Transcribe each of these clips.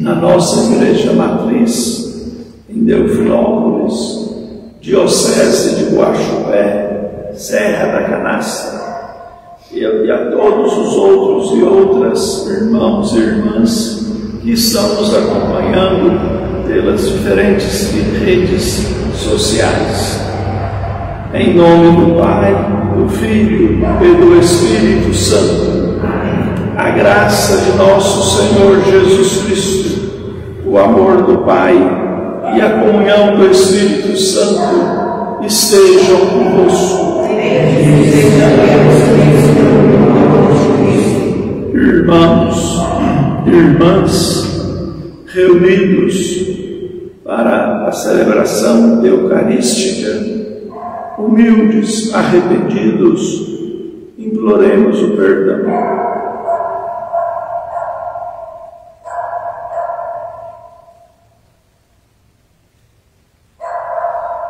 na nossa igreja matriz, em Deofilópolis, Diocese de Guaxupé, Serra da Canastra, e a todos os outros e outras irmãos e irmãs que estão nos acompanhando pelas diferentes redes sociais. Em nome do Pai, do Filho e do Espírito Santo, a graça de nosso Senhor Jesus Cristo, o amor do Pai e a comunhão do Espírito Santo estejam convosco. Irmãos, irmãs, reunidos para a celebração eucarística, humildes, arrependidos, imploremos o perdão.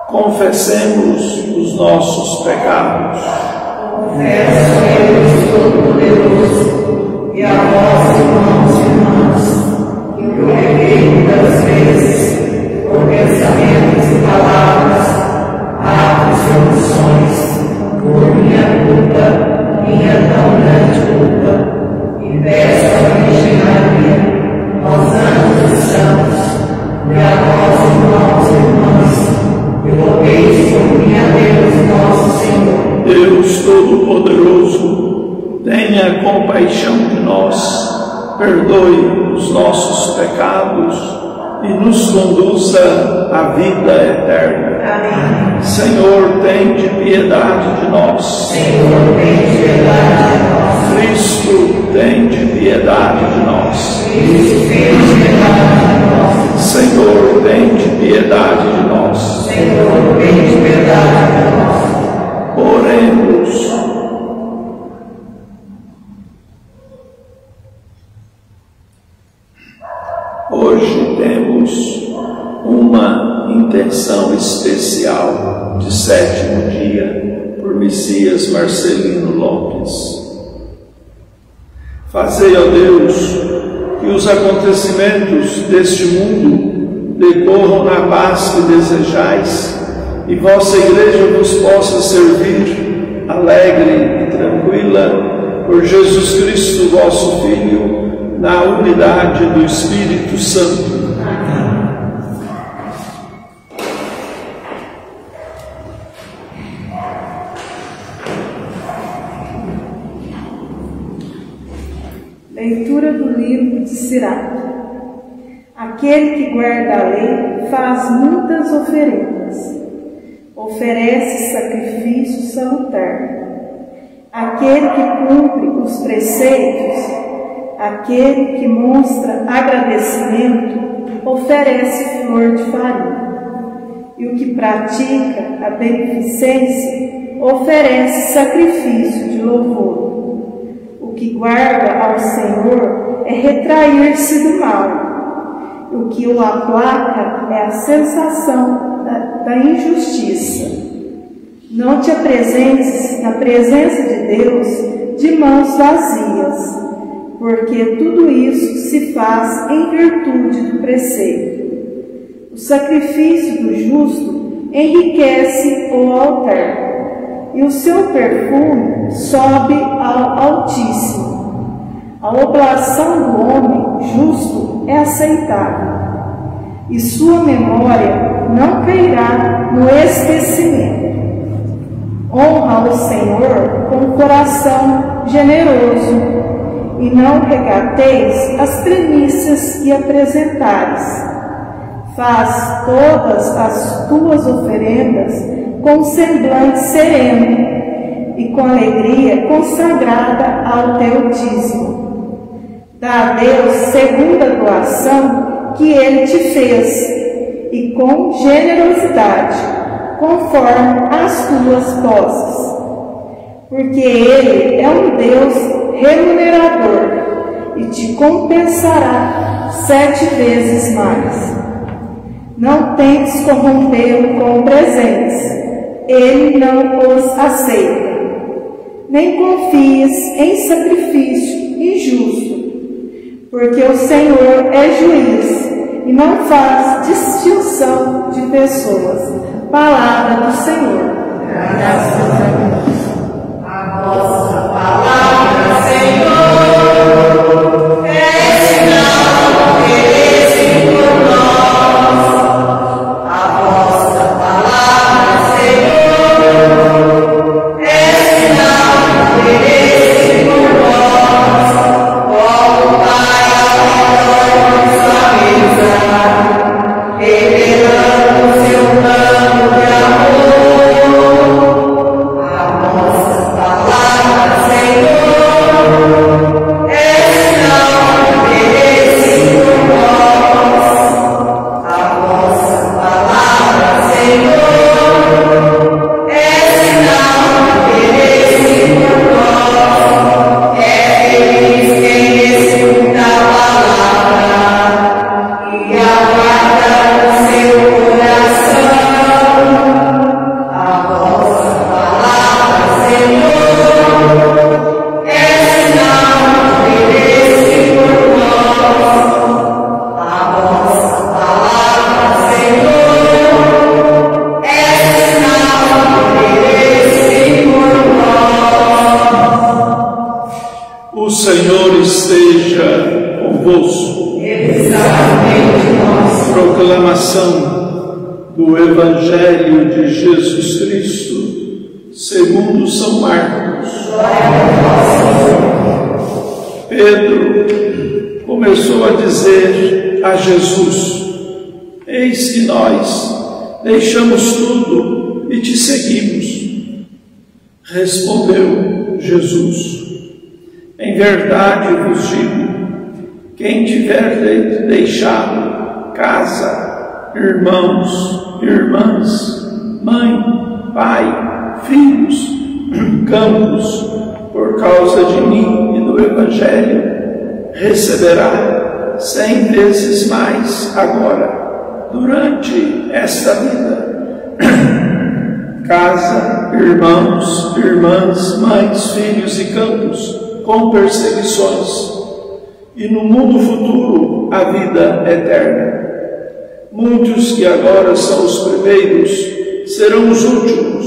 Confessemos os nossos pecados. Confesso a Deus Todo-Poderoso e a vós, irmãos e irmãs, que eu pequei muitas vezes, por pensamentos e palavras, atos e omissões, por minha culpa, minha tão grande culpa, e peço a Virgem Maria, aos anjos e santos, e a vós, irmãos e irmãs, que rogueis por mim a Deus nosso Senhor. Deus Todo-Poderoso, tenha compaixão de nós, perdoe os nossos pecados e nos conduza à vida eterna. Amém. Senhor, tende piedade de nós. Senhor, tende piedade de nós. Cristo, tende piedade de nós. Cristo, tende piedade de nós. Senhor, tende piedade de nós. Senhor, tende piedade de nós. Oremos. Hoje temos uma intenção especial de 7º dia por Messias Marcelino Lopes. Fazei, ó Deus, que os acontecimentos deste mundo decorram na paz que desejais e vossa igreja vos possa servir alegre e tranquila por Jesus Cristo, vosso Filho, na unidade do Espírito Santo. Leitura do livro de Siraque. Aquele que guarda a lei faz muitas oferendas, oferece sacrifício salutar. Aquele que cumpre os preceitos Aquele que mostra agradecimento oferece flor de farinha, e o que pratica a beneficência oferece sacrifício de louvor. O que guarda ao Senhor é retrair-se do mal. O que o aplaca é a sensação da injustiça. Não te apresentes na presença de Deus de mãos vazias, porque tudo isso se faz em virtude do preceito. O sacrifício do justo enriquece o altar, e o seu perfume sobe ao Altíssimo. A oblação do homem justo é aceitável, e sua memória não cairá no esquecimento. Honra o Senhor com um coração generoso, e não regateis as primícias que apresentares. Faz todas as tuas oferendas com semblante sereno e com alegria consagrada ao teu dízimo. Dá a Deus segundo a doação que Ele te fez, e com generosidade, conforme as tuas posses. Porque Ele é um Deus remunerador e te compensará 7 vezes mais. Não tentes corrompê-lo com presentes, ele não os aceita. Nem confies em sacrifício injusto, porque o Senhor é juiz e não faz distinção de pessoas. Palavra do Senhor. Graças a Deus. A vossa palavra, Senhor, é sinal que por nós. A vossa palavra, Senhor, é sinal que por nós. Como Pai ao sua mesa, revelando o seu plano de amor. A vossa palavra, Senhor, é sinal que por nós. A vossa palavra, Senhor, é sinal que por nós. É feliz quem escuta a palavra e aguarda o seu coração. A vossa palavra, Senhor, é sinal que por nós. A vossa palavra, Senhor, é sinal que por nós. O Senhor esteja convosco. Exatamente nós. Proclamação do Evangelho de Jesus Cristo, segundo São Marcos. Pedro começou a dizer a Jesus: eis que nós deixamos tudo e te seguimos. Respondeu Jesus: em verdade vos digo, quem tiver deixado casa, irmãos, irmãs, mãe, pai, filhos, campos, por causa de mim e do Evangelho, receberá 100 vezes mais agora, durante esta vida. Casa, irmãos, irmãs, mães, filhos e campos, com perseguições, e no mundo futuro a vida eterna. Muitos que agora são os primeiros serão os últimos,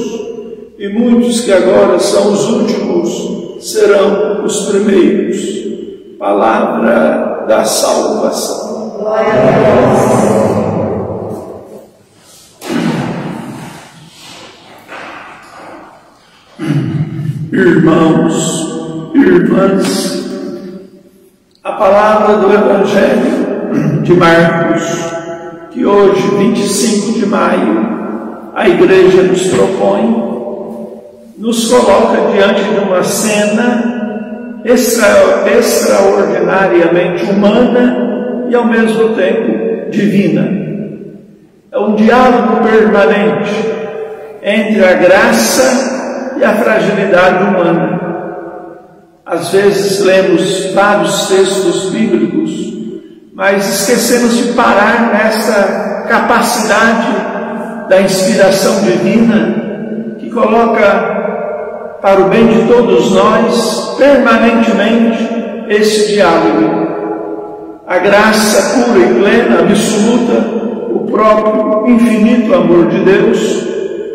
e muitos que agora são os últimos serão os primeiros. Palavra da salvação. Glória a Deus. Irmãos, irmãs, a palavra do Evangelho de Marcos, que hoje, 25 de maio, a Igreja nos propõe, nos coloca diante de uma cena extraordinariamente humana e ao mesmo tempo divina. É um diálogo permanente entre a graça e a fragilidade humana. Às vezes lemos vários textos bíblicos, mas esquecemos de parar nessa capacidade da inspiração divina que coloca para o bem de todos nós permanentemente esse diálogo. A graça pura e plena, absoluta, o próprio infinito amor de Deus.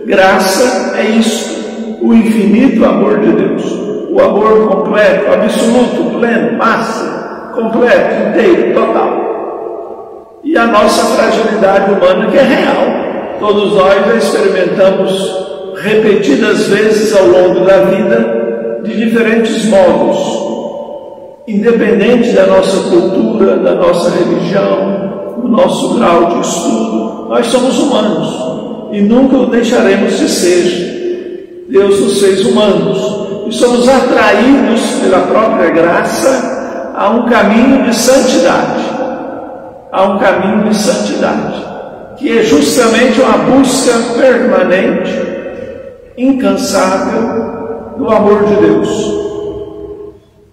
Graça é isto, o infinito amor de Deus, o amor completo, absoluto, pleno, máximo, completo, inteiro, total. E a nossa fragilidade humana, que é real. Todos nós já experimentamos repetidas vezes ao longo da vida, de diferentes modos, independente da nossa cultura, da nossa religião, do nosso grau de estudo. Nós somos humanos e nunca o deixaremos de ser. Deus nos fez humanos e somos atraídos pela própria graça a um caminho de santidade, que é justamente uma busca permanente, incansável do amor de Deus.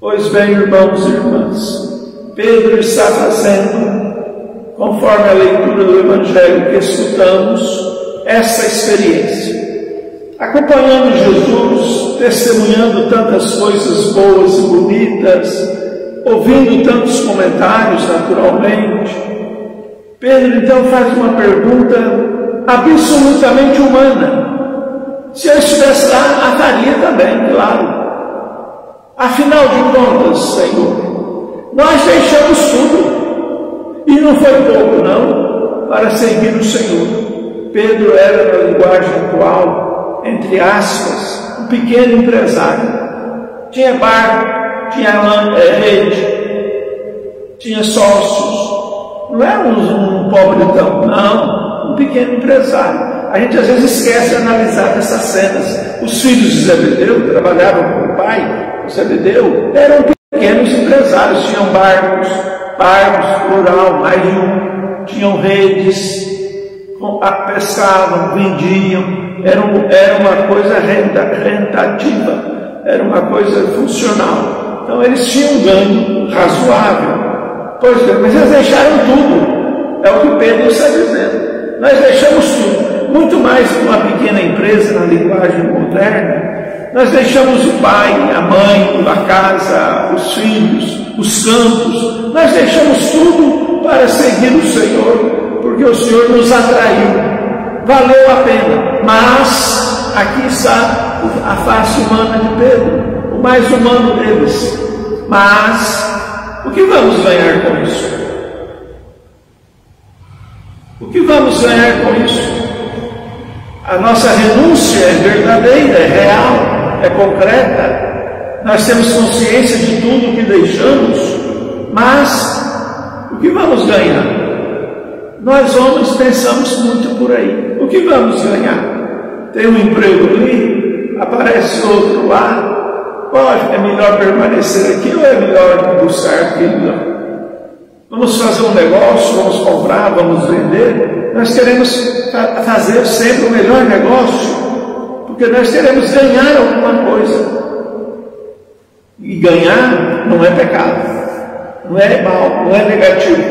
Pois bem, irmãos e irmãs, Pedro está fazendo, conforme a leitura do Evangelho que escutamos, essa experiência. Acompanhando Jesus, testemunhando tantas coisas boas e bonitas, ouvindo tantos comentários naturalmente, Pedro então faz uma pergunta absolutamente humana. Se eu estivesse lá, a faria também, claro. Afinal de contas, Senhor, nós deixamos tudo, e não foi pouco não, para seguir o Senhor. Pedro era, na linguagem atual, entre aspas, um pequeno empresário. Tinha barco, tinha rede, tinha sócios. Não era um pobretão, não, um pequeno empresário. A gente às vezes esquece de analisar essas cenas. Os filhos de Zebedeu trabalhavam com o pai, Zebedeu, eram pequenos empresários, tinham barcos, plural, mais de um, tinham redes, pescavam, vendiam, era uma coisa rentativa, era uma coisa funcional. Então eles tinham um ganho razoável. Pois bem, mas eles deixaram tudo, é o que Pedro está dizendo. Nós deixamos tudo, muito mais que uma pequena empresa na linguagem moderna. Nós deixamos o pai, a mãe, a casa, os filhos, os campos. Nós deixamos tudo para seguir o Senhor, porque o Senhor nos atraiu. Valeu a pena. Mas aqui está a face humana de Pedro, o mais humano deles. Mas o que vamos ganhar com isso? O que vamos ganhar com isso? A nossa renúncia é verdadeira, é real, é concreta. Nós temos consciência de tudo que deixamos, mas o que vamos ganhar? Nós homens pensamos muito por aí. O que vamos ganhar? Tem um emprego ali, aparece outro lá. Pode, é melhor permanecer aqui ou é melhor buscar aquilo? Vamos fazer um negócio, vamos comprar, vamos vender. Nós queremos fazer sempre o melhor negócio, porque nós queremos ganhar alguma coisa. E ganhar não é pecado, não é mal, não é negativo.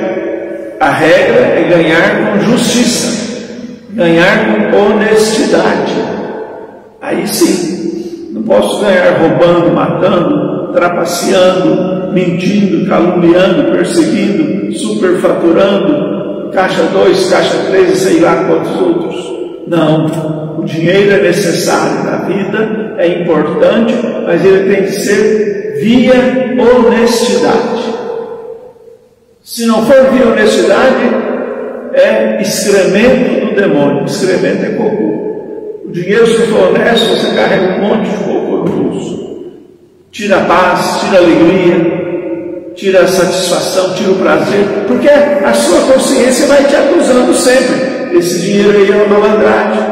A regra é ganhar com justiça, ganhar com honestidade. Aí sim. Não posso ganhar roubando, matando, trapaceando, mentindo, caluniando, perseguindo, superfaturando, caixa 2, caixa 3 e sei lá quantos outros. Não, o dinheiro é necessário na vida, é importante, mas ele tem que ser via honestidade. Se não for via honestidade, é excremento do demônio. Excremento é cocô. O dinheiro, se for honesto, você carrega um monte de cocô no bolso. Tira a paz, tira a alegria, tira a satisfação, tira o prazer, porque a sua consciência vai te acusando sempre. Esse dinheiro aí é uma malandragem,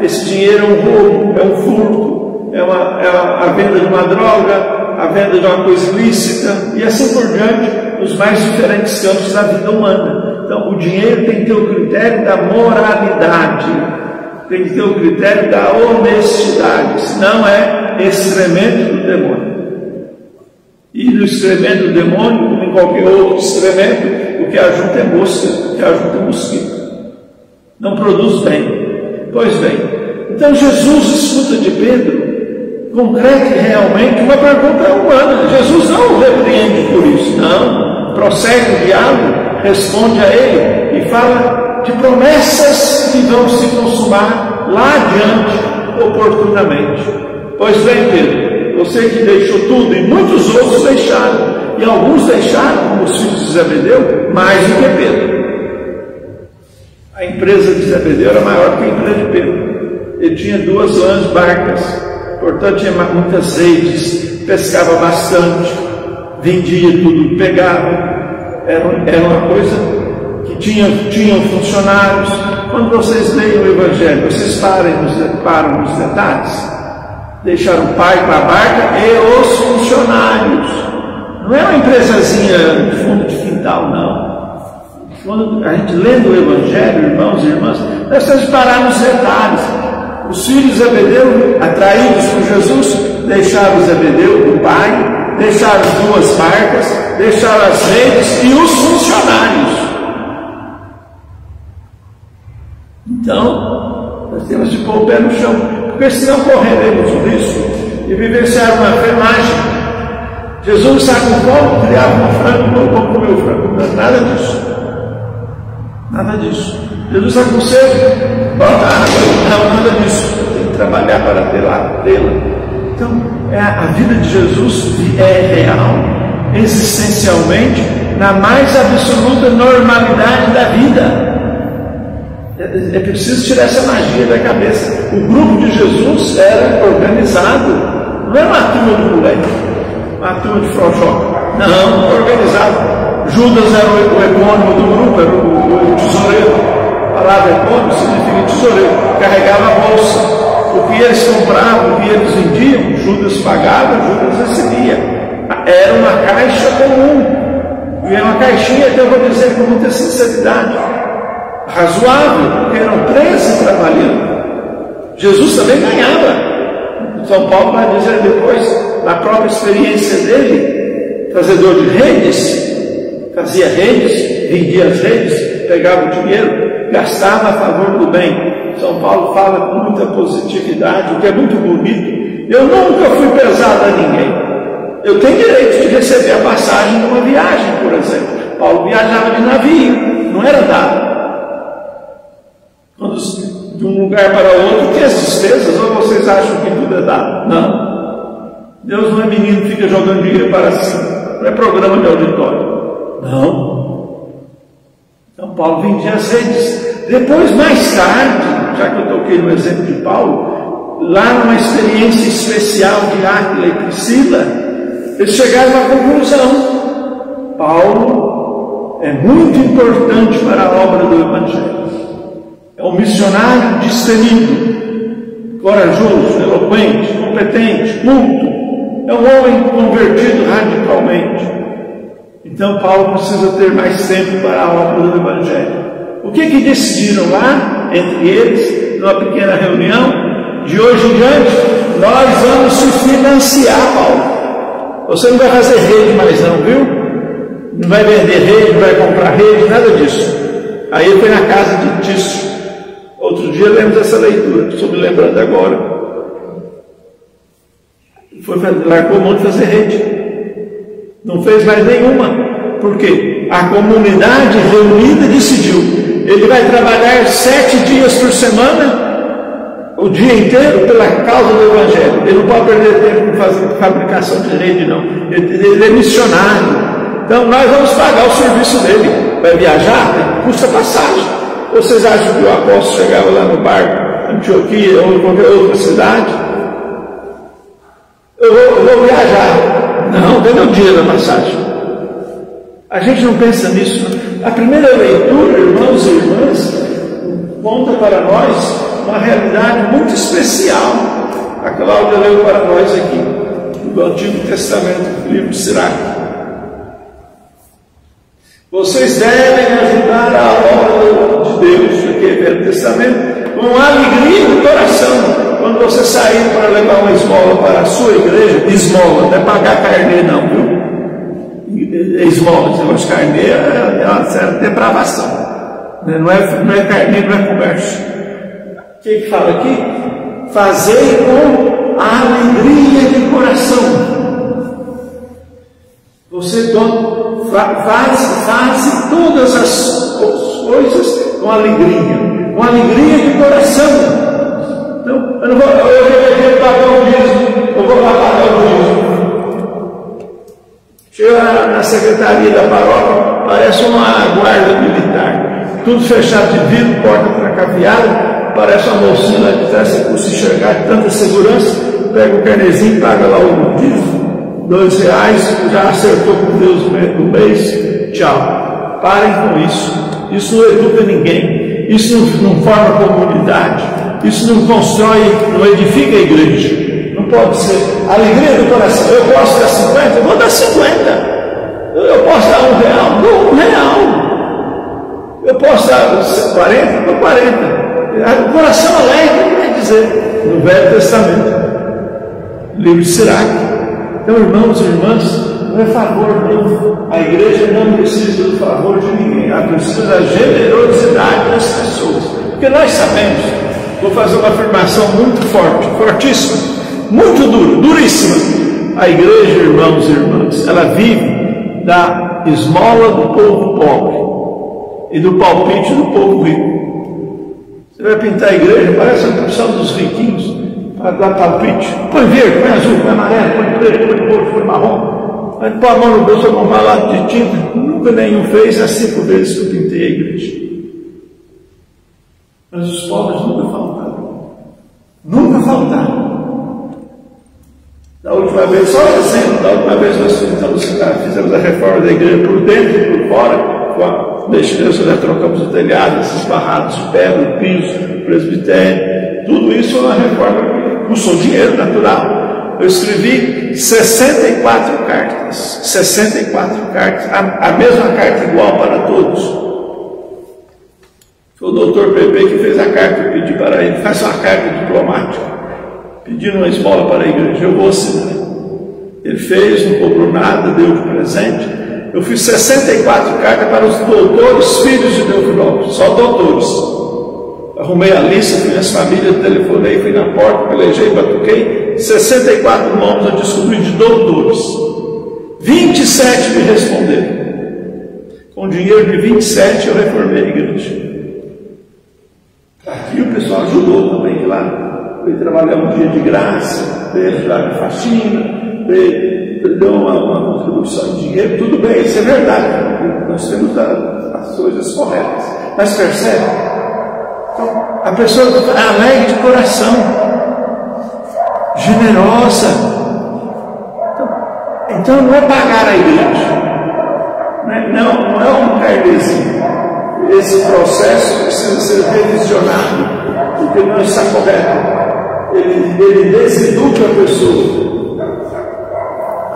esse dinheiro é um roubo, é um furto, é a venda de uma droga, a venda de uma coisa ilícita, e assim por diante, nos mais diferentes campos da vida humana. Então, o dinheiro tem que ter o critério da moralidade, tem que ter o critério da honestidade, senão é excremento do demônio. E no excremento do demônio, como em qualquer outro excremento, o que ajunta é mosca, o que ajunta é mosquito. Não produz bem. Pois bem, então Jesus escuta de Pedro, concreta realmente uma pergunta humana. Jesus não o repreende por isso, não. Prossegue o diálogo, responde a ele e fala de promessas que vão se consumar lá adiante, oportunamente. Pois bem, Pedro, você que deixou tudo, e muitos outros deixaram, e alguns deixaram, como os filhos de Zebedeu, mais do que Pedro. A empresa de Zebedeu era maior que a empresa de Pedro. Ele tinha 2 grandes barcas, portanto tinha muitas redes, pescava bastante, vendia tudo, pegava. Era uma coisa que tinham funcionários. Quando vocês leem o Evangelho, vocês param nos detalhes. Deixaram o pai com a barca e os funcionários. Não é uma empresazinha de fundo de quintal, não. Quando a gente lendo o Evangelho, irmãos e irmãs, nós temos que parar nos detalhes. Os filhos de Zebedeu, atraídos por Jesus, deixaram Zebedeu, o pai, deixaram as 2 barcas, deixaram as redes e os funcionários. Então, nós temos de pôr o pé no chão, porque senão correremos o risco de vivenciar uma fé mágica. Jesus está com fome, criava um frango, não vou comer o frango. Nada disso. Nada disso. Jesus está com sede, bota água. Não, nada disso. Tem que trabalhar para tê-la. Então, a vida de Jesus é real, existencialmente, na mais absoluta normalidade da vida. É preciso tirar essa magia da cabeça. O grupo de Jesus era organizado, não era uma turma de moleque, uma turma de frojoca. Não, organizado. Judas era o epônimo do grupo, era o tesoureiro. A palavra epônimo significa tesoureiro. Carregava a bolsa. O que eles compravam, o que eles vendiam, Judas pagava, Judas recebia. Era uma caixa comum. E é uma caixinha que eu vou dizer com muita sinceridade, razoável, porque eram 13 trabalhando. Jesus também ganhava. São Paulo vai dizer depois, na própria experiência dele, fazedor de redes, fazia redes, vendia as redes, pegava o dinheiro, gastava a favor do bem. São Paulo fala com muita positividade, o que é muito bonito. Eu nunca fui pesado a ninguém. Eu tenho direito de receber a passagem de uma viagem, por exemplo. Paulo viajava de navio, não era dado. Quando de um lugar para outro tem as despesas, ou vocês acham que tudo é dado? Não. Deus não é menino que fica jogando dinheiro para cima. Não é programa de auditório. Não. Então Paulo vendia as redes. Depois, mais tarde, já que eu toquei no exemplo de Paulo, lá numa experiência especial de Áquila e Priscila, eles chegaram à conclusão: Paulo é muito importante para a obra do Evangelho. É um missionário destemido, corajoso, eloquente, competente, culto. É um homem convertido radicalmente. Então Paulo precisa ter mais tempo para a obra do Evangelho. O que decidiram lá, entre eles, numa pequena reunião? De hoje em diante, nós vamos se financiar, Paulo. Você não vai fazer rede mais não, viu? Não vai vender rede, não vai comprar rede, nada disso. Aí ele foi na casa de Tício. Outro dia lemos essa leitura, estou me lembrando agora. Largou a mão de fazer rede. Não fez mais nenhuma. Por quê? A comunidade reunida decidiu. Ele vai trabalhar 7 dias por semana, o dia inteiro, pela causa do Evangelho. Ele não pode perder tempo com fazer fabricação de rede, não. Ele é missionário. Então nós vamos pagar o serviço dele. Vai viajar? Custa passagem. Vocês acham que o apóstolo chegava lá no barco, Antioquia ou em qualquer outra cidade? Eu vou viajar. Não, dê meu dinheiro na passagem. A gente não pensa nisso. A primeira leitura, irmãos e irmãs, conta para nós uma realidade muito especial. A Cláudia leu para nós aqui. do Antigo Testamento, livro de Siraque. Vocês devem ajudar a obra de Deus, aqui é Velho Testamento, com alegria no coração. Quando você sair para levar uma esmola para a sua igreja, esmola, não é pagar carnê não, viu? Esmola, você gosta de carnê, é uma certa depravação. Não é carnê, não é comércio. O que fala aqui? Fazei com alegria de coração. Você faz todas as coisas com alegria de coração. Então, eu não vou pagar o dízimo, eu vou pagar o dízimo. Chega na secretaria da paróquia, parece uma guarda militar, tudo fechado de vidro, porta trancafiada, parece uma mocinha lá de trás, você custa enxergar de tanta segurança, pega o carnezinho, paga lá o dízimo. R$2, já acertou com Deus no mês, tchau. Parem com isso. Isso não educa ninguém. Isso não forma comunidade. Isso não constrói, não edifica a igreja. Não pode ser. Alegria do coração. Eu posso dar 50? Eu vou dar 50. Eu posso dar R$1? Dou R$1. Eu posso dar 40? Dou 40. O coração alegre, quer dizer, no Velho Testamento. Livro de Siraque. Então, irmãos e irmãs, não é favor, não. A igreja não precisa do favor de ninguém. Ela precisa da generosidade das pessoas. Porque nós sabemos, vou fazer uma afirmação muito forte, fortíssima, muito dura, duríssima. A igreja, irmãos e irmãs, ela vive da esmola do povo pobre e do palpite do povo rico. Você vai pintar a igreja, parece a profissão dos riquinhos. Para dar palpite, põe verde, põe azul, põe amarelo, põe preto, põe roxo, põe marrom, vai pôr a mão no bolso, comprar lado de tinta. Nunca nenhum fez, as 5 vezes que eu pintei a igreja. Mas os pobres nunca faltaram. Nunca faltaram. Da última vez, só exemplo, da última vez nós fizemos a reforma da igreja por dentro e por fora, nós já trocamos o telhado, esses barrados de pedra, o piso, o presbitério, tudo isso é uma reforma que custou dinheiro natural. Eu escrevi 64 cartas. 64 cartas. A mesma carta igual para todos. Foi o doutor Pepe que fez a carta. Eu pedi para ele, faça uma carta diplomática, pedindo uma esmola para a igreja. Eu vou assinar. Ele fez, não cobrou nada, deu de presente. Eu fiz 64 cartas para os doutores, filhos de Deofilos, só doutores. Arrumei a lista, fui nas famílias, telefonei, fui na porta, pelejei, batuquei. 64 nomes eu descobri de doutores. 27 me responderam. Com dinheiro de 27 eu reformei a igreja. Aqui o pessoal ajudou também, lá. Veio trabalhar um dia de graça, veio ajudar na faxina, deu uma contribuição de dinheiro. Tudo bem, isso é verdade. Nós temos as coisas corretas. Mas percebe? Então, a pessoa é alegre de coração, generosa. Então não é pagar a igreja, não é um carnezinho. Esse processo precisa ser revisionado, porque não está correto. Ele deseduca a pessoa.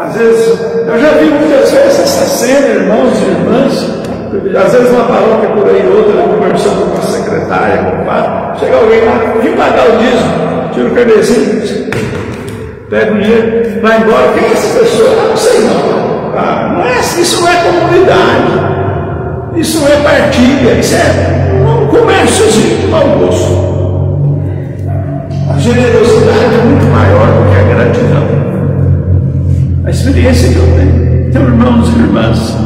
Às vezes, eu já vi muitas vezes essa cena, irmãos e irmãs. Às vezes uma paróquia por aí, outra, conversando com a secretária, com o padre, chega alguém lá, vem pagar o dízimo, tira o carnezinho, pega o dinheiro, vai embora. Quem é essa pessoa? Não sei não. Isso não é comunidade, isso não é partilha, isso é um comérciozinho, mau gosto. A generosidade é muito maior do que a gratidão. A experiência que eu tenho. Então, irmãos e irmãs,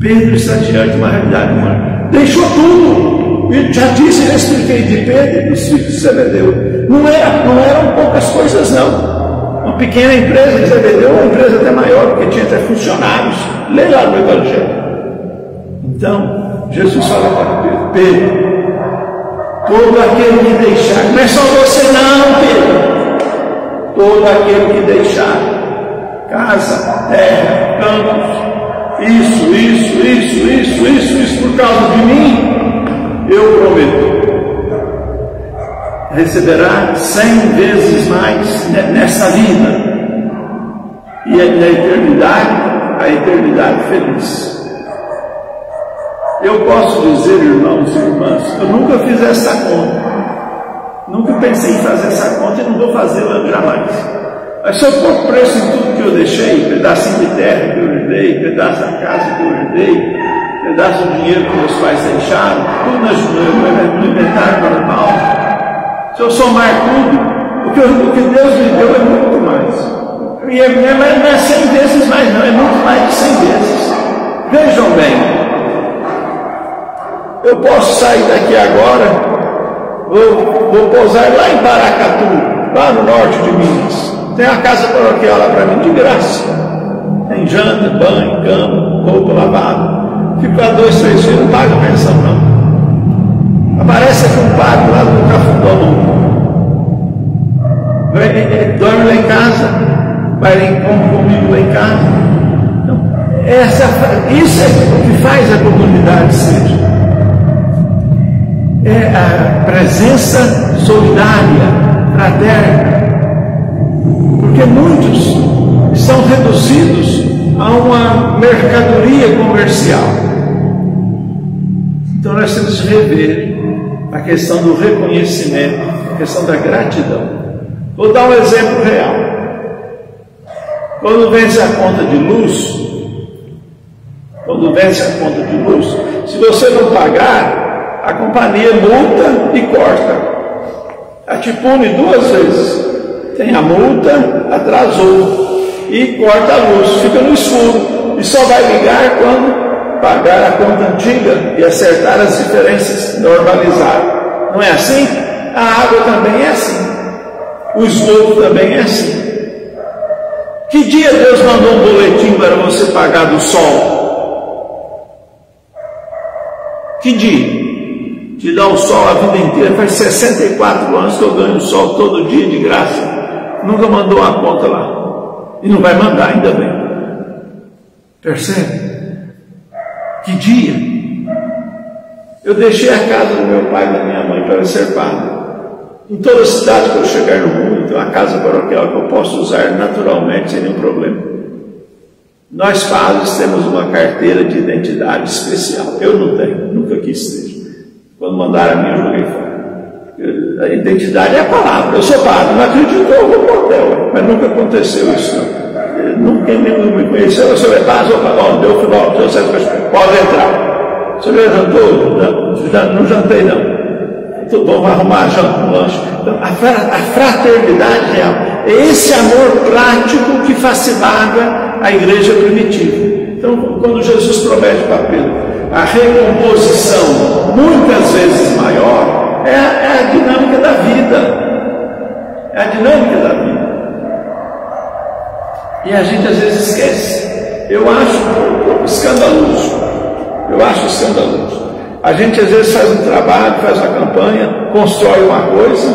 Pedro está diante de uma realidade humana. Deixou tudo. Eu já disse, já expliquei de Pedro e dos filhos de Zebedeu. Não eram poucas coisas, não. Uma pequena empresa de Zebedeu, uma empresa até maior, porque tinha até funcionários. Lê lá no Evangelho. Então, Jesus fala para Pedro, todo aquele que deixar, não é só você não, Pedro. Todo aquele que deixar casa, terra, campos, isso por causa de mim, eu prometo, receberá 100 vezes mais nessa vida, e a eternidade feliz. Eu posso dizer, irmãos e irmãs, eu nunca fiz essa conta. Nunca pensei em fazer essa conta e não vou fazê-la jamais. Mas se eu pôr preço em tudo que eu deixei, pedacinho de terra que eu herdei, pedaço da casa que eu herdei, pedaço do dinheiro que meus pais deixaram, tudo no inventário normal, se eu somar tudo, o que Deus me deu é muito mais. E não é 100 vezes mais não, é muito mais de 100 vezes. Vejam bem, eu posso sair daqui agora, vou pousar lá em Paracatu, lá no norte de Minas. Tem uma casa paroquial lá para mim de graça. Tem janta, banho, cama, roupa lavada. Fico lá 2, 3 dias, não paga pensão não. Aparece aqui um padre lá do Cafundó, dorme lá em casa, vai comigo lá em casa. Então, isso é o que faz a comunidade ser. É a presença solidária, fraterna. Porque muitos estão reduzidos a uma mercadoria comercial. Então nós temos que rever a questão do reconhecimento, a questão da gratidão. Vou dar um exemplo real. Quando vence a conta de luz, se você não pagar, a companhia multa e corta. A te pune 2 vezes. Tem a multa, atrasou e corta a luz, fica no escuro e só vai ligar quando pagar a conta antiga e acertar as diferenças, normalizar. Não é assim? A água também é assim, o esgoto também é assim. Que dia Deus mandou um boletim para você pagar do sol? Que dia? Te dá o sol a vida inteira, faz 64 anos que eu ganho o sol todo dia de graça. Nunca mandou uma conta lá. E não vai mandar, ainda bem. Percebe? Que dia? Eu deixei a casa do meu pai e da minha mãe para ser padre. Em toda cidade que eu chegar no mundo, tem uma casa paroquial que eu posso usar naturalmente, sem nenhum problema. Nós padres temos uma carteira de identidade especial. Eu não tenho, nunca quis ter. Quando mandaram a minha, eu joguei fora. A identidade é a palavra. Eu sou padre, não acredito, eu vou para o hotel. Mas nunca aconteceu isso, não. Nunca nenhum me conheceu. O senhor é padre, deu final, pode entrar. O senhor já jantou? Não jantei, não. Tudo bom, vai arrumar janta, lanche. Então, a fraternidade real é esse amor prático que facilita a igreja primitiva. Então, quando Jesus promete para Pedro a recomposição muitas vezes maior, é a dinâmica da vida. É a dinâmica da vida. E a gente às vezes esquece. Eu acho escandaloso. A gente às vezes faz um trabalho, faz uma campanha, constrói uma coisa,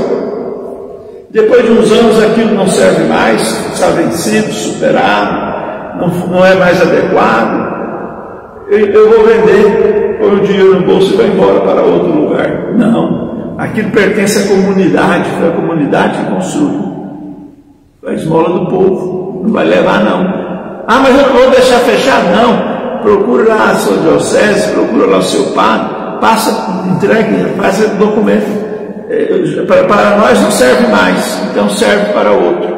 depois de uns anos aquilo não serve mais, está vencido, superado, não é mais adequado. Eu vou vender, põe o dinheiro no bolso e vai embora para outro lugar. Não, aquilo pertence à comunidade, foi a comunidade que construiu. Foi a esmola do povo, não vai levar não. Ah, mas eu não vou deixar fechado, não. Procura lá a sua diocese, procura lá o seu padre, passa, entregue, faz o documento. Para nós não serve mais, então serve para outro.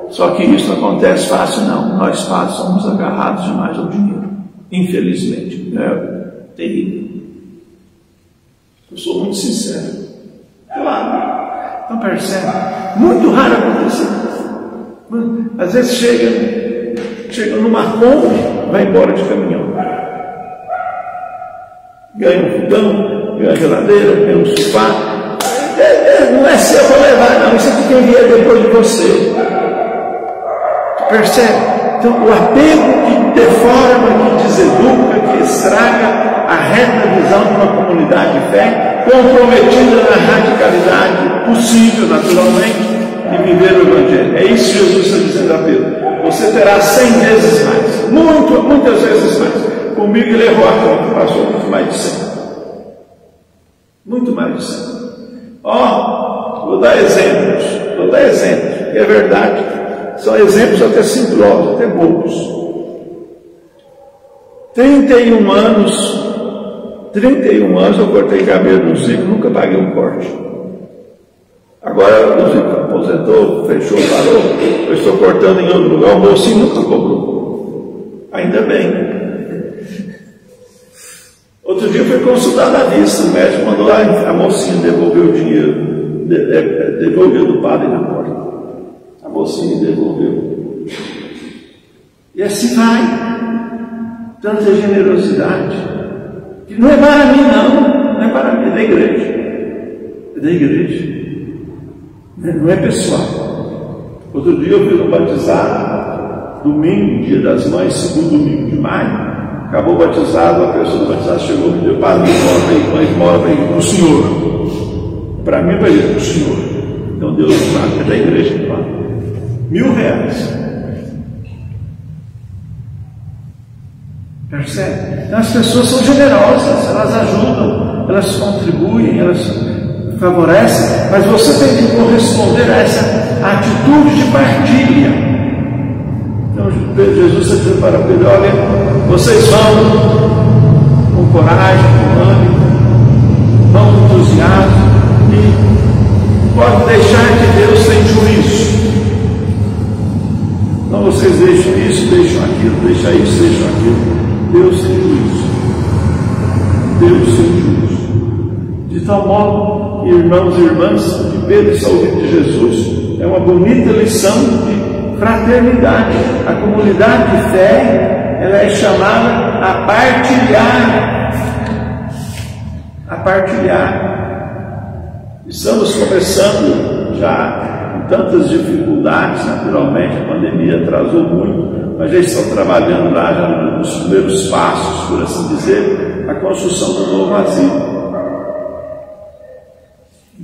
Só que isso não acontece fácil, não. Nós padres somos agarrados demais ao dinheiro. Infelizmente, é terrível. Eu sou muito sincero. Claro, não percebe? Muito raro acontecer. Às vezes chega numa Kombi, vai embora de caminhão. Ganha um fogão, ganha uma geladeira, ganha um sofá. Não é seu para levar, não. Isso é de quem vier depois de você. Percebe? Então, o apego que deforma, que deseduca, que estraga a reta visão de uma comunidade de fé, comprometida na radicalidade possível, naturalmente, de viver o Evangelho. É isso que Jesus está dizendo a Pedro. Você terá 100 vezes mais, muitas vezes mais. Comigo ele errou a conta, passou muito mais de 100. Muito mais de 100. Vou dar exemplos, é verdade. São exemplos até simplosos, até bobos. 31 anos eu cortei cabelo no Zico, nunca paguei um corte. Agora o Zico aposentou, fechou, parou, eu estou cortando em outro lugar, o mocinho nunca cobrou. Ainda bem. Outro dia eu fui consultar na vista, o médico mandou a mocinha devolver o dinheiro, devolveu do padre na porta. A mocinha devolveu. E assim vai. Tanta generosidade. Que não é para mim, não é para mim, é da igreja. É da igreja. Não é pessoal. Outro dia eu fui no batizado, domingo, dia das mães, segundo domingo de maio. Acabou o batizado, a pessoa do batizado chegou e me deu, padre, mora para o senhor. Para mim, para ele, para o senhor. Então Deus fala, é da igreja que fala. R$1.000. Percebe? Então as pessoas são generosas, elas ajudam, elas contribuem, elas favorecem, mas você tem que corresponder a essa atitude de partilha. Então Jesus está dizendo para Pedro, olha, vocês vão com coragem, com ânimo, vão com entusiasmo e podem deixar que Deus tem juízo. Então vocês deixam isso, deixam aquilo, deixam isso, deixam aquilo. Deus tem juízo. Deus tem juízo. De tal modo, irmãos e irmãs, que Pedro está ouvindo de Jesus, é uma bonita lição de fraternidade. A comunidade de fé, ela é chamada a partilhar. A partilhar. Estamos começando já com tantas dificuldades, naturalmente, a pandemia atrasou muito, mas já estão trabalhando lá, já nos primeiros passos, por assim dizer, a construção do novo asilo.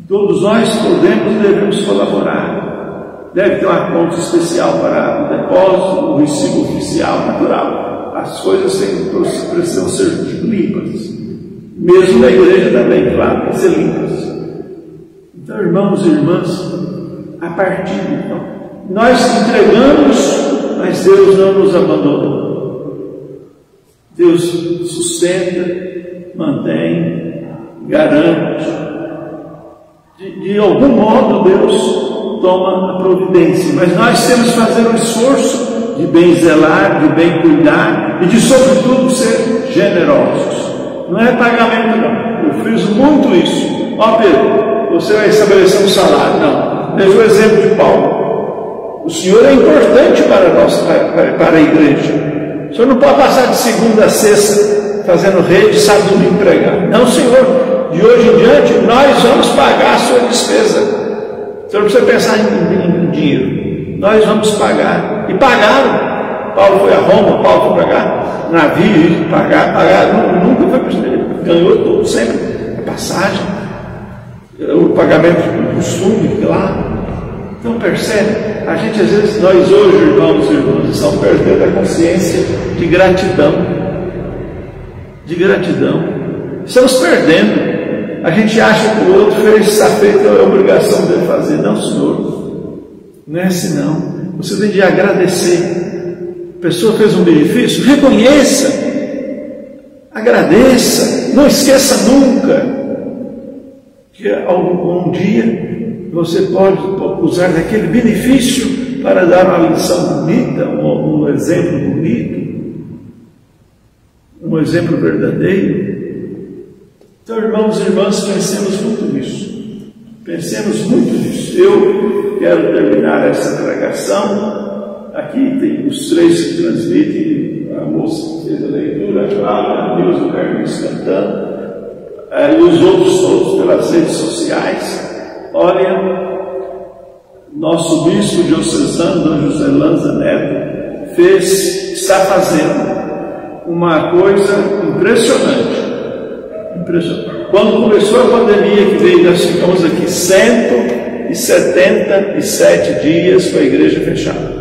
Todos nós podemos e devemos colaborar. Deve ter uma conta especial para o depósito, o recibo oficial, natural. As coisas precisam ser limpas. Mesmo na igreja também, claro, tem que ser limpas. Então, irmãos e irmãs, a partir então, nós entregamos, mas Deus não nos abandona. Deus sustenta, mantém, garante. De algum modo Deus toma a providência, mas nós temos que fazer um esforço de bem zelar, de bem cuidar e de, sobretudo, ser generosos. Não é pagamento, não. Eu fiz muito isso. Ó Pedro, você vai estabelecer um salário. Não. Veja o exemplo de Paulo. O Senhor é importante para a igreja. O Senhor não pode passar de segunda a sexta fazendo rede, sábado e domingo pregar. Não, Senhor. De hoje em diante, nós vamos pagar a sua despesa. Você não precisa pensar em dinheiro. Nós vamos pagar. E pagaram. Paulo foi a Roma, Paulo foi pagar navio, pagaram. Nunca foi para ele. Ganhou tudo, sempre. A passagem, o pagamento do costume, claro. Então percebe, a gente às vezes, nós hoje, irmãos e irmãs, estamos perdendo a consciência de gratidão. De gratidão. Estamos perdendo. A gente acha que o outro fez, está feito, é a obrigação dele fazer. Não, Senhor. Não é assim não. Você tem de agradecer. A pessoa fez um benefício, reconheça. Agradeça. Não esqueça nunca que algum dia você pode usar daquele benefício para dar uma lição bonita, um exemplo bonito, um exemplo verdadeiro. Então, irmãos e irmãs, pensemos muito nisso. Pensemos muito nisso. Eu quero terminar essa pregação. Aqui tem os três que transmitem, a moça que fez a leitura, a Cláudia, a Nilza, o Carlos cantando, e os outros todos pelas redes sociais. Olha, nosso bispo diocesano, Dom José Lanza Neto, está fazendo uma coisa impressionante. Quando começou a pandemia, que veio, nós ficamos aqui 177 dias com a igreja fechada,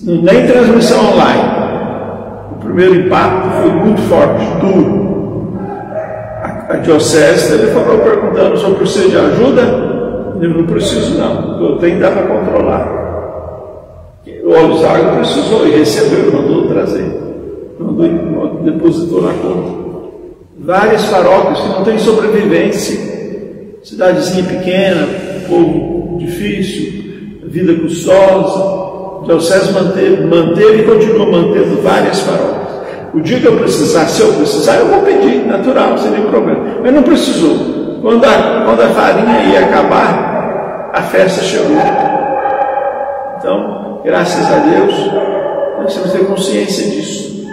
nem transmissão online. O primeiro impacto foi muito forte, duro. A diocese telefonou perguntando se eu preciso de ajuda. Eu não preciso não, eu tenho, dá para controlar. óleo de água precisou, e recebeu, mandou trazer, depositou na conta. Várias paróquias que não têm sobrevivência, cidadezinha pequena, povo difícil, vida custosa. A diocese manteve e continua mantendo várias paróquias. O dia que eu precisar, se eu precisar, eu vou pedir, natural, sem nenhum problema. Mas não precisou. Quando a farinha ia acabar, a festa chegou. Então, graças a Deus, nós temos que ter consciência disso.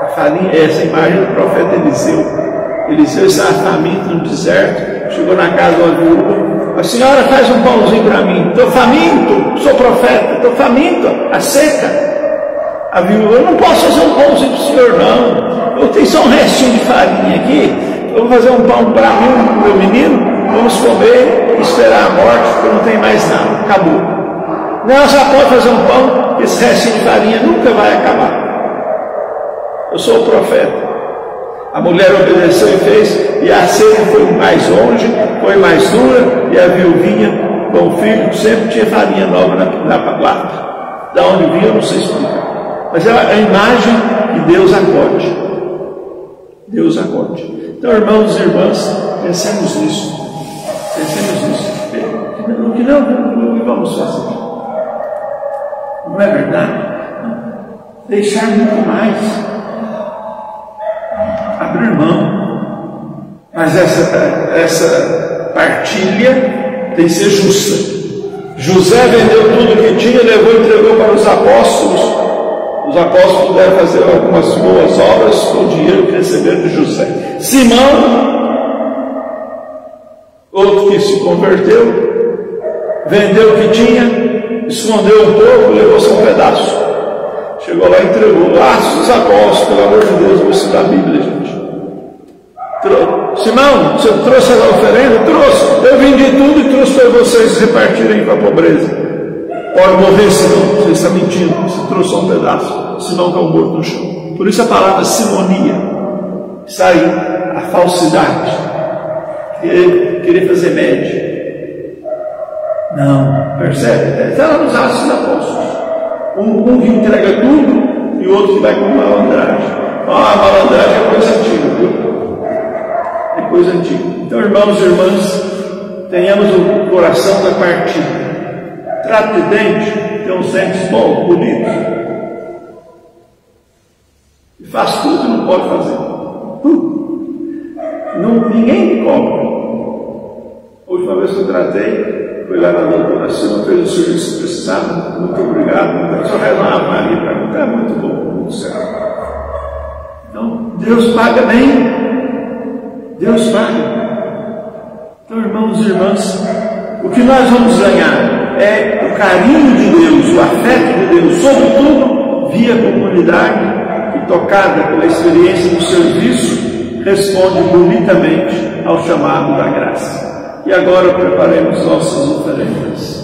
A farinha, essa imagem do profeta Eliseu. Eliseu estava faminto no deserto, chegou na casa de uma viúva. A senhora faz um pãozinho para mim. Estou faminto, sou profeta, estou faminto, a seca. A viúva, eu não posso fazer um pãozinho para o senhor, não. Eu tenho só um restinho de farinha aqui. Eu vou fazer um pão para mim, para o meu menino. Vamos comer e esperar a morte, porque não tem mais nada. Acabou. Não, já pode fazer um pão, esse restinho de farinha nunca vai acabar. Eu sou o profeta. A mulher obedeceu e fez, e a cena foi mais longe, foi mais dura, e a viuvinha com o filho sempre tinha farinha nova na lata. Da onde vinha, eu não sei explicar. Mas é a imagem que Deus acode. Deus acode. Então, irmãos e irmãs, pensemos nisso. Pensemos nisso. O que não vamos fazer? Não é verdade? Deixar muito mais. Abrir mão. Mas essa partilha tem que ser justa. José vendeu tudo que tinha, levou e entregou para os apóstolos. Os apóstolos puderam fazer algumas boas obras com o dinheiro que receberam de José. Simão, outro que se converteu, vendeu o que tinha, escondeu um pouco, levou só um pedaço. Chegou lá e entregou. Os apóstolos, pelo amor de Deus, vou citar a Bíblia, gente. Simão, você trouxe a oferenda? Trouxe. Eu vendi tudo e trouxe para vocês repartirem para a pobreza. Pode morrer, Simão, você está mentindo. Você trouxe só um pedaço. Simão caiu morto no chão. Por isso a palavra simonia. Está aí a falsidade. Querer fazer média. Não, percebe? Está lá nos Atos dos Apóstolos. Um que entrega tudo e o outro que vai com malandragem. A malandragem é coisa antiga, viu? É coisa antiga. Então, irmãos e irmãs, tenhamos o coração da partida. Trato de dente, tem uns dentes bons, bonitos. E faz tudo que não pode fazer. Tudo. Ninguém me cobra. A última vez que eu tratei, foi lá na doutora Silva, fez o serviço que precisava. Muito obrigado. Só reza uma Maria para mim. É muito bom, muito certo. Então, Deus paga bem. Deus paga. Então, irmãos e irmãs, o que nós vamos ganhar é o carinho de Deus, o afeto de Deus, sobretudo via comunidade que, tocada pela experiência do serviço, responde bonitamente ao chamado da graça. E agora preparemos nossas oferendas.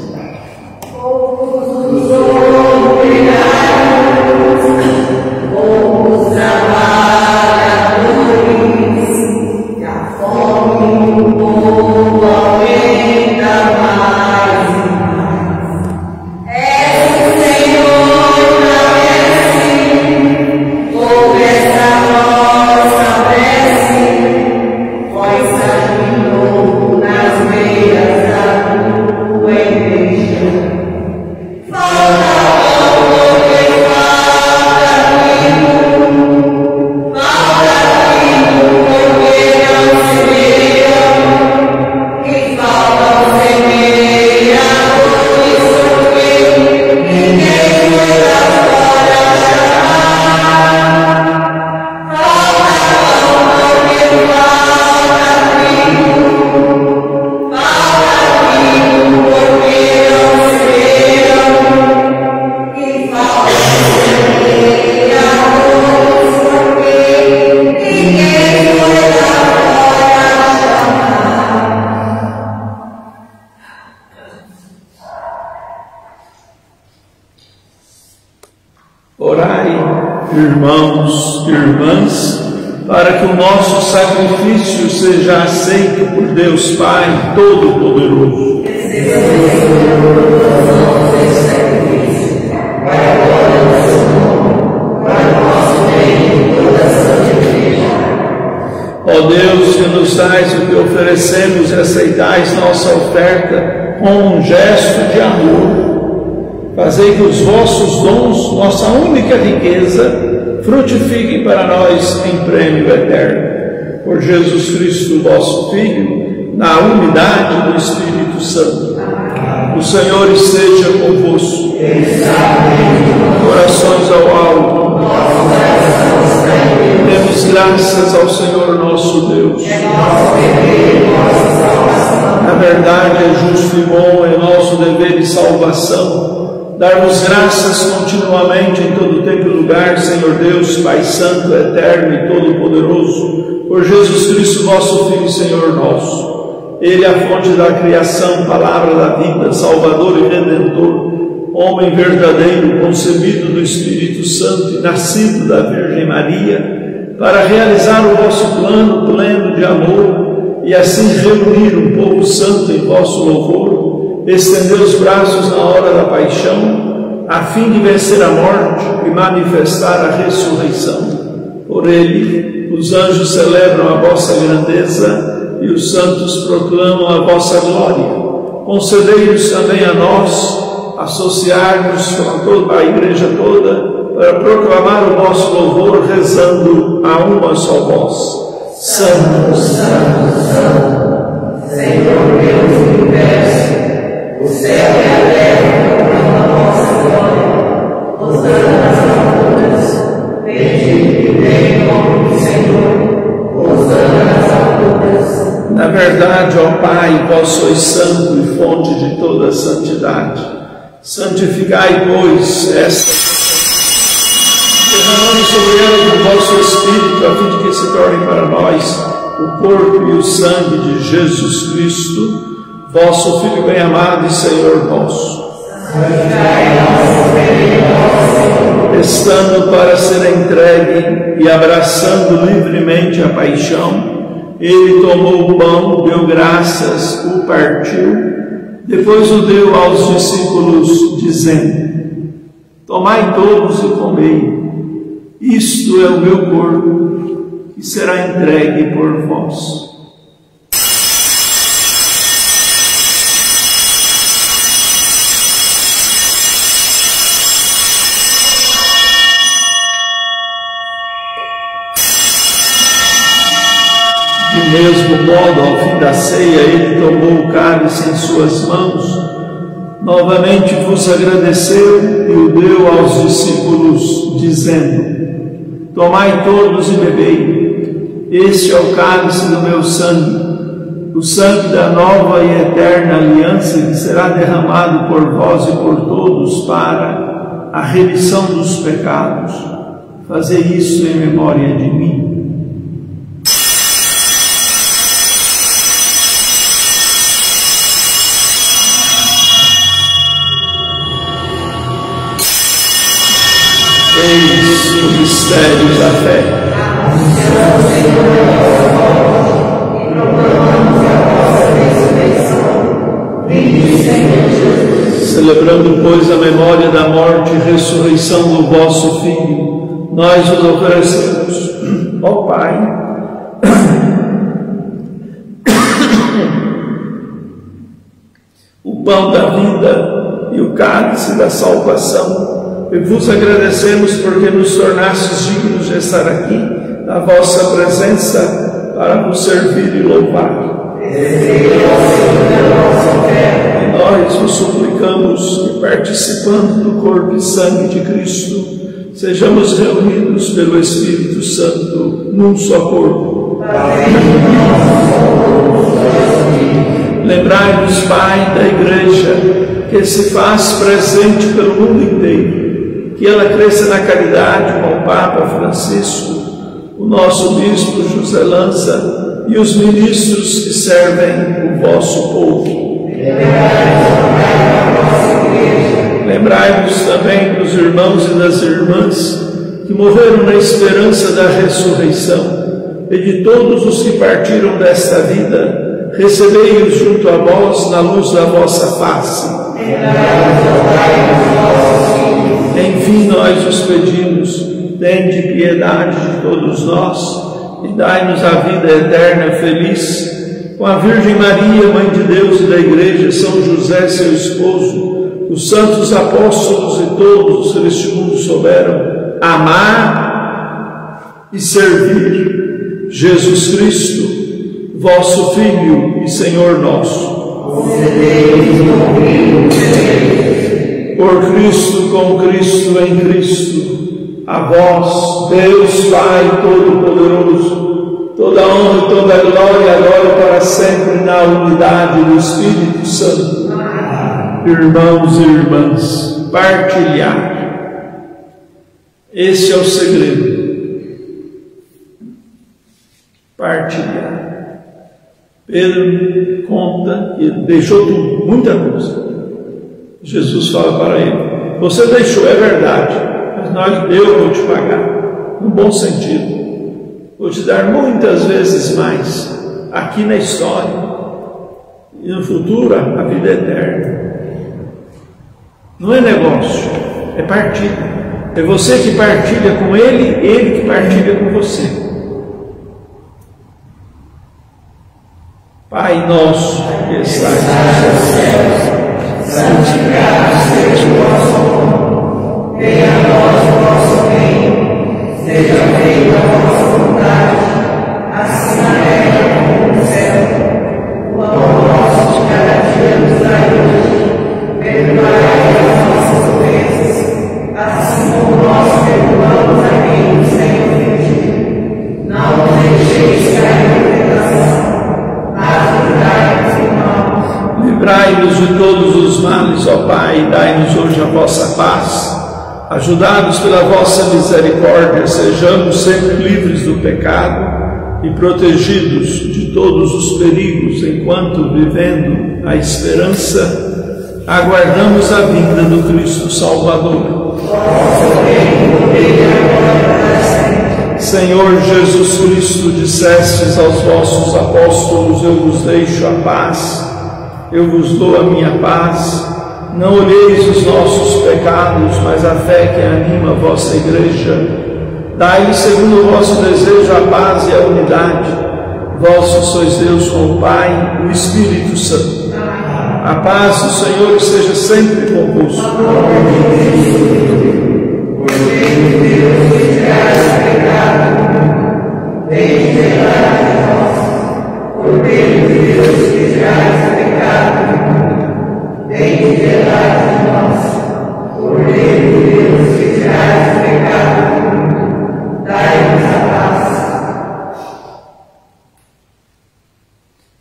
Irmãos e irmãs, para que o nosso sacrifício seja aceito por Deus Pai Todo-Poderoso. Deus, que nos dais o que oferecemos e aceitais nossa oferta com um gesto de amor, fazei que os vossos dons, nossa única riqueza, frutifiquem para nós em prêmio eterno. Por Jesus Cristo, vosso Filho, na unidade do Espírito Santo. O Senhor esteja convosco. Corações ao alto. Demos graças ao Senhor nosso Deus. Na verdade, é justo e bom, é nosso dever e salvação dar-vos graças continuamente em todo tempo e lugar, Senhor Deus, Pai Santo, Eterno e Todo-Poderoso, por Jesus Cristo, vosso Filho e Senhor nosso. Ele é a fonte da criação, palavra da vida, Salvador e Redentor, homem verdadeiro, concebido do Espírito Santo e nascido da Virgem Maria, para realizar o vosso plano pleno de amor e assim reunir um povo santo em vosso louvor, estender os braços na hora da paixão, a fim de vencer a morte e manifestar a ressurreição. Por ele, os anjos celebram a vossa grandeza e os santos proclamam a vossa glória. Concedei-nos também a nós associar-nos com toda a igreja toda para proclamar o vosso louvor, rezando a uma só voz. Santo, Santo, Santo, Senhor Deus do universo, o céu e a terra proclamam a vossa glória. Hosana nas alturas, bendito que vem em nome do Senhor. Hosana nas alturas. Na verdade, ó Pai, vós sois santo e fonte de toda santidade. Santificai, pois, esta, derramando sobre ela o vosso Espírito, a fim de que se torne para nós o corpo e o sangue de Jesus Cristo, vosso Filho bem-amado e Senhor nosso. Estando para ser entregue e abraçando livremente a paixão, ele tomou o pão, deu graças, o partiu, depois o deu aos discípulos, dizendo: tomai todos e comei, isto é o meu corpo, que será entregue por vós. Do mesmo modo, ao fim da ceia, ele tomou o cálice em suas mãos, novamente vos agradeceu e o deu aos discípulos, dizendo: tomai todos e bebei, este é o cálice do meu sangue, o sangue da nova e eterna aliança, que será derramado por vós e por todos para a remissão dos pecados. Fazei isso em memória de mim. Eis o mistério da fé. Celebrando, pois, a memória da morte e ressurreição do vosso Filho, nós os oferecemos, ó Pai, o pão da vida e o cálice da salvação. E vos agradecemos porque nos tornastes dignos de estar aqui na vossa presença para vos servir e louvar. E nós vos suplicamos que, participando do corpo e sangue de Cristo, sejamos reunidos pelo Espírito Santo num só corpo. Lembrai-nos, Pai, da Igreja que se faz presente pelo mundo inteiro, que ela cresça na caridade com o Papa Francisco, o nosso Bispo José Lanza e os ministros que servem o vosso povo. Lembrai-vos também dos irmãos e das irmãs que morreram na esperança da ressurreição e de todos os que partiram desta vida, recebei-os junto a vós na luz da vossa face. Enfim, nós os pedimos, tende piedade de todos nós e dai-nos a vida eterna feliz. Com a Virgem Maria, Mãe de Deus e da Igreja, São José, seu esposo, os santos apóstolos e todos os que neste mundo souberam amar e servir Jesus Cristo, vosso Filho e Senhor nosso. Por Cristo, com Cristo, em Cristo, a vós, Deus Pai Todo-Poderoso, toda honra e toda glória, agora para sempre, na unidade do Espírito Santo. Irmãos e irmãs, partilhar. Esse é o segredo. Partilhar. Pedro conta que deixou tudo, muita coisa. Jesus fala para ele: você deixou, é verdade, mas eu vou te pagar, no bom sentido. Vou te dar muitas vezes mais, aqui na história, e no futuro a vida eterna. Não é negócio, é partilha. É você que partilha com ele, ele que partilha com você. Pai nosso que estás nos céus, santificado seja o vosso nome. Venha a nós o vosso reino. Seja feita a vossa vontade, assim na terra como no céu. O pão nosso de cada dia nos dai hoje. Perdoai as nossas ofensas, assim como nós perdoamos a quem nos tem ofendido. Não nos deixeis cair em tentação, mas livrai-nos do mal. Livrai-nos de todos os males, ó Pai, e dai-nos hoje a vossa paz. Ajudados pela vossa misericórdia, sejamos sempre livres do pecado e protegidos de todos os perigos, enquanto, vivendo a esperança, aguardamos a vinda do Cristo Salvador. Senhor Jesus Cristo, dissestes aos vossos apóstolos: eu vos deixo a paz, eu vos dou a minha paz. Não olheis os nossos pecados, mas a fé que anima a vossa igreja. Dai-lhe, segundo o vosso desejo, a paz e a unidade. Vós sois Deus com o Pai e o Espírito Santo. A paz do Senhor esteja sempre convosco.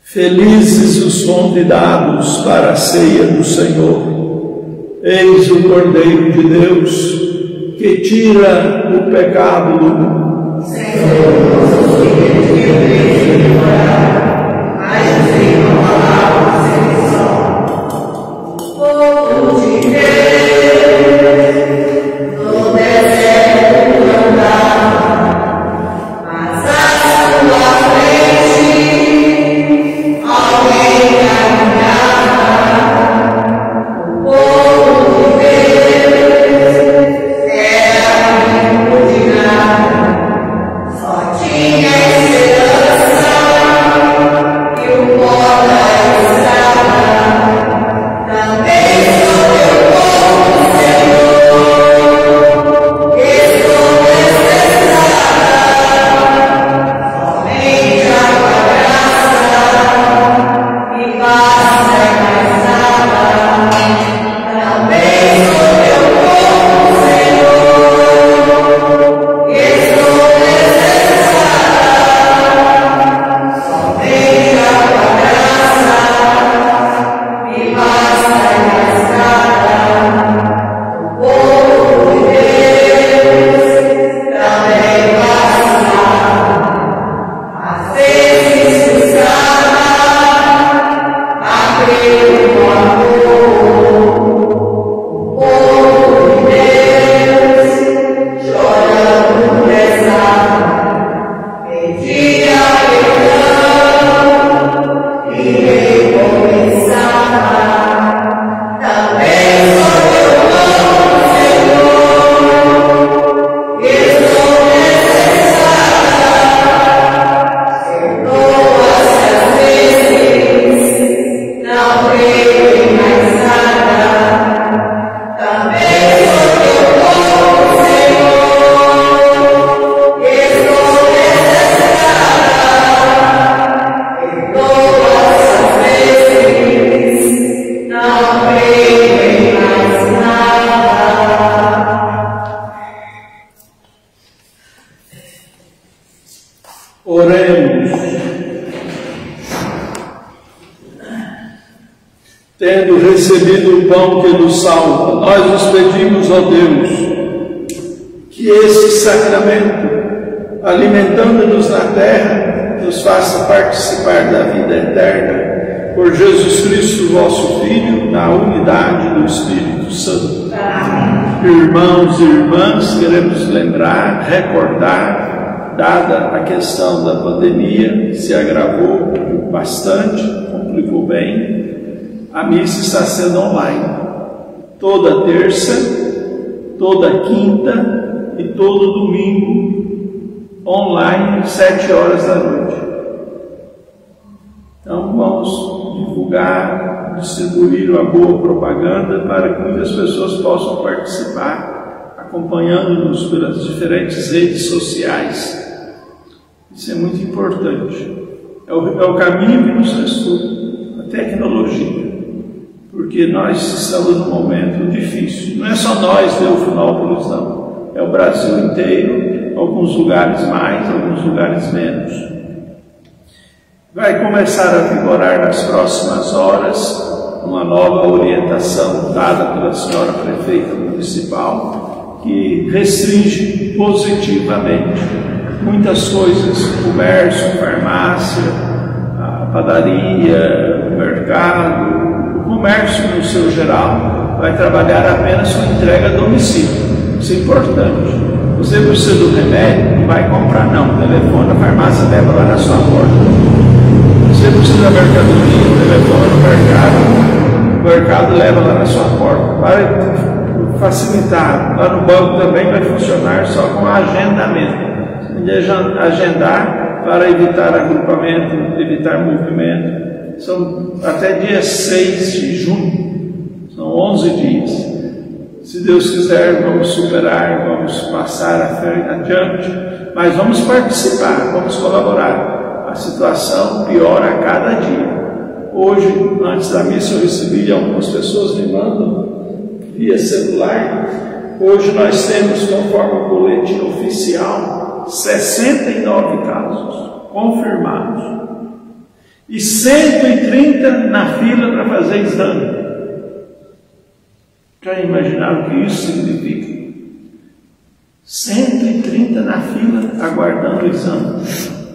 Felizes os convidados para a ceia do Senhor. Eis o Cordeiro de Deus, que tira o pecado do mundo. Senhor, Tinha esperança. Oremos. Tendo recebido o pão que nos salva, nós nos pedimos, ó Deus, que esse sacramento, alimentando-nos na terra, nos faça participar da vida eterna, por Jesus Cristo, vosso Filho, na unidade do Espírito Santo. Amém. Irmãos e irmãs, queremos lembrar, recordar, dada a questão da pandemia, que se agravou bastante, complicou bem, a missa está sendo online, toda terça, toda quinta e todo domingo, online, 7 horas da noite. Então vamos divulgar, distribuir uma boa propaganda para que muitas pessoas possam participar, acompanhando-nos pelas diferentes redes sociais. Isso é muito importante. É o caminho que nos restou, a tecnologia. Porque nós estamos num momento difícil. Não é só nós, Teofinópolis, não. É o Brasil inteiro, alguns lugares mais, alguns lugares menos. Vai começar a vigorar nas próximas horas uma nova orientação dada pela senhora prefeita municipal, que restringe positivamente muitas coisas, comércio, farmácia, a padaria, o mercado. O comércio, no seu geral, vai trabalhar apenas com entrega a domicílio. Isso é importante. Você precisa do remédio, não vai comprar não. Telefone, a farmácia leva lá na sua porta. Você precisa da mercadoria, telefone, o mercado leva lá na sua porta. Para facilitar, lá no banco também vai funcionar só com agendamento. Você tem que agendar para evitar agrupamento, evitar movimento. São até dia 6 de junho, são 11 dias. Se Deus quiser, vamos superar, vamos passar adiante, mas vamos participar, vamos colaborar. A situação piora a cada dia. Hoje, antes da missa, eu recebi algumas pessoas me mandam via celular. Hoje nós temos, conforme o boletim oficial, 69 casos confirmados. E 130 na fila para fazer exame. Já imaginaram o que isso significa? 130 na fila aguardando o exame.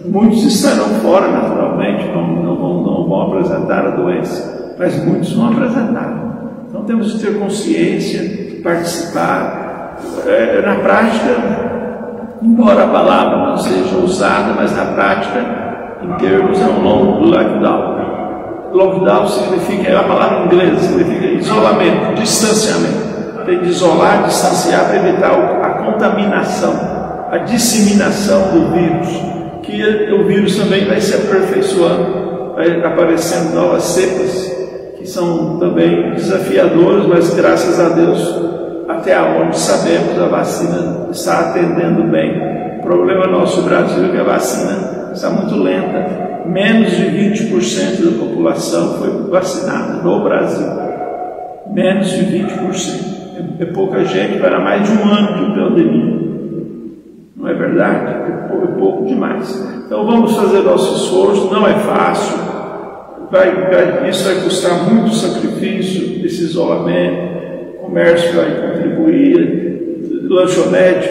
Muitos estarão fora, naturalmente, não vão apresentar a doença, mas muitos vão apresentar. Então temos que ter consciência, participar. Na prática, embora a palavra não seja usada, mas na prática, em termos ao longo do lockdown. Lockdown significa, é a palavra inglesa, significa isolamento, distanciamento. Tem que isolar, distanciar para evitar a contaminação, a disseminação do vírus, que o vírus também vai se aperfeiçoando, vai aparecendo novas cepas, que são também desafiadoras, mas graças a Deus, até onde sabemos, a vacina está atendendo bem. O problema nosso no Brasil é que a vacina está muito lenta. Menos de 20% da população foi vacinada no Brasil. Menos de 20%. É pouca gente para mais de um ano de pandemia. Não é verdade? É pouco demais. Então vamos fazer nosso esforço. Não é fácil. Isso vai custar muito sacrifício, esse isolamento. O comércio vai contribuir. Lanchonete,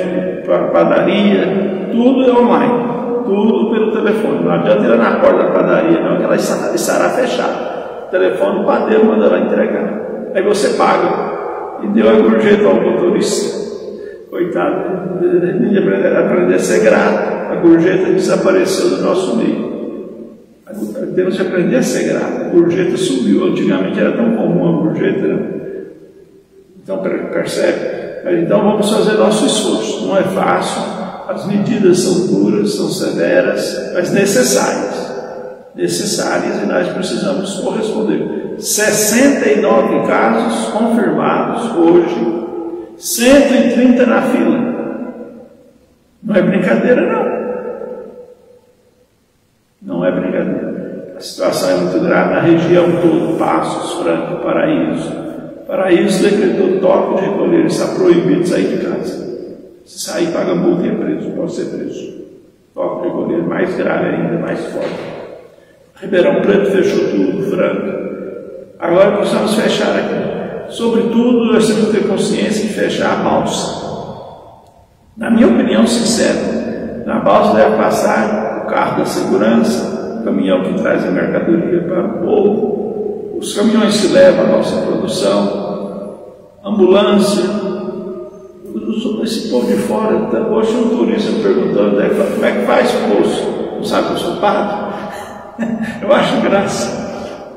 padaria, tudo é online. Tudo pelo telefone. Não adianta ir na porta da padaria, não, que ela estará fechada. O telefone, o padeiro manda ela entregar. Aí você paga. E deu a gorjeta ao motorista. Coitado, aprender a ser grato. A gorjeta desapareceu do nosso meio. Temos que aprender a ser grato. A gorjeta subiu. Antigamente era tão comum a gorjeta. Né? Então, percebe? Então vamos fazer nosso esforço. Não é fácil. As medidas são duras, são severas, mas necessárias. Necessárias, e nós precisamos corresponder. 69 casos confirmados hoje, 130 na fila. Não é brincadeira, não. Não é brincadeira. A situação é muito grave na região toda, Passos, Franca, Paraíso. Paraíso decretou toque de recolher, está proibido de sair de casa. Se sair, paga multa e é preso, pode ser preso. toque de recolher mais grave ainda, mais forte. Ribeirão Preto fechou tudo, Franca. Agora precisamos fechar aqui. Sobretudo, nós temos que ter consciência de fechar a balsa. Na minha opinião sincera, na balsa deve passar o carro da segurança, o caminhão que traz a mercadoria para o povo, os caminhões que levam a nossa produção, ambulância, esse povo de fora. Hoje um turista me perguntando como é que faz o moço, não sabe que eu sou padre? Eu acho graça.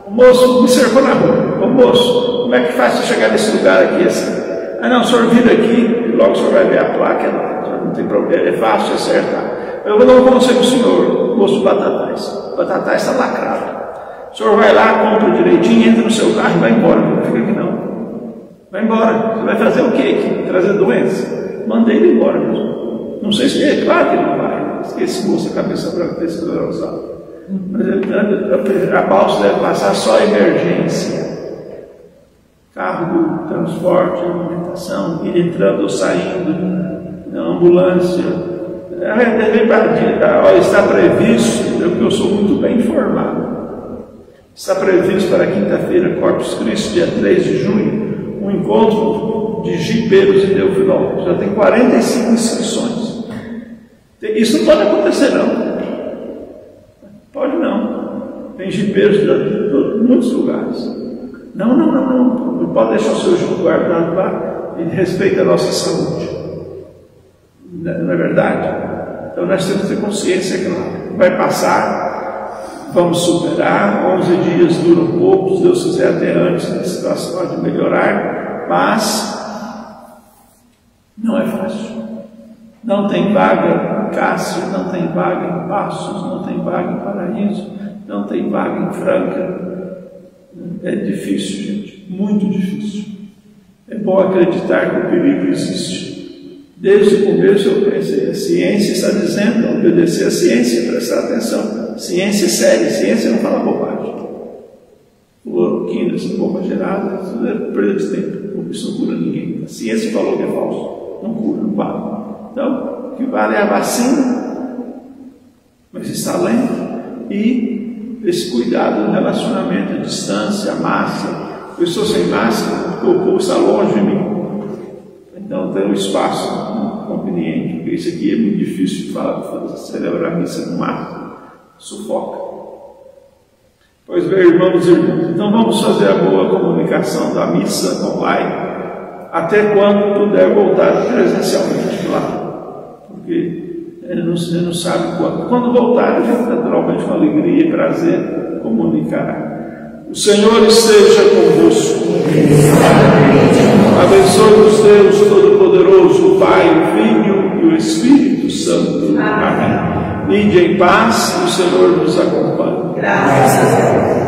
O moço me cercou na rua. Ô moço, como é que faz para chegar nesse lugar aqui assim? Ah não, o senhor vira aqui e logo o senhor vai ver a placa, não tem problema, é fácil de acertar. Eu não consigo o senhor, o moço do Batatais. O Batatais está lacrado. O senhor vai lá, compra direitinho, entra no seu carro e vai embora. Não fica aqui não. Vai embora. Você vai fazer o quê aqui? Trazer doença? Mandei ele embora mesmo. Não sei se é claro que ele não vai. Esse moço, a cabeça branca desse esclerosado. Mas a balsa deve passar só emergência. Carro do transporte, alimentação, ir entrando ou saindo, na ambulância. Olha, está previsto, porque eu sou muito bem informado. Está previsto para quinta-feira, Corpus Christi, dia 3 de junho, um encontro de jipeiros em Teofilópolis. Já tem 45 inscrições. Isso não pode acontecer, não. Pode não. Tem jipeiros de muitos lugares. Não pode deixar o seu jipe guardado lá e respeita a nossa saúde. Não é verdade? Então nós temos que ter consciência que vai passar, vamos superar. 11 dias duram pouco, se Deus quiser até antes a situação pode melhorar, mas não é fácil. Não tem vaga em Cássio, não tem vaga em Passos, não tem vaga em Paraíso, não tem vaga em Franca. É difícil, gente, muito difícil. É bom acreditar que o perigo existe. Desde o começo eu pensei, a ciência está dizendo, obedecer a ciência, prestar atenção. Ciência é séria, ciência não fala bobagem. Cloroquina, essa bomba gerada, isso é perda de tempo, isso não cura ninguém. A ciência falou que é falso, não cura, não vale. Então, o que vale é a vacina, mas está lendo, e esse cuidado no relacionamento, a distância, a máscara. Eu estou sem máscara, porque o povo está longe de mim. Então tem um espaço conveniente, porque isso aqui é muito difícil de falar, celebrar a missa com máscara, sufoca. Pois bem, irmãos e irmãs, então vamos fazer a boa comunicação da missa online, até quando puder voltar presencialmente lá, porque ele não sabe quando. Quando voltar, a gente naturalmente com alegria e prazer comunicará. O Senhor esteja convosco. Abençoe-vos Deus Todo-Poderoso, o Pai, o Filho e o Espírito Santo. Amém. Ide em paz, o Senhor nos acompanhe. Graças a Deus.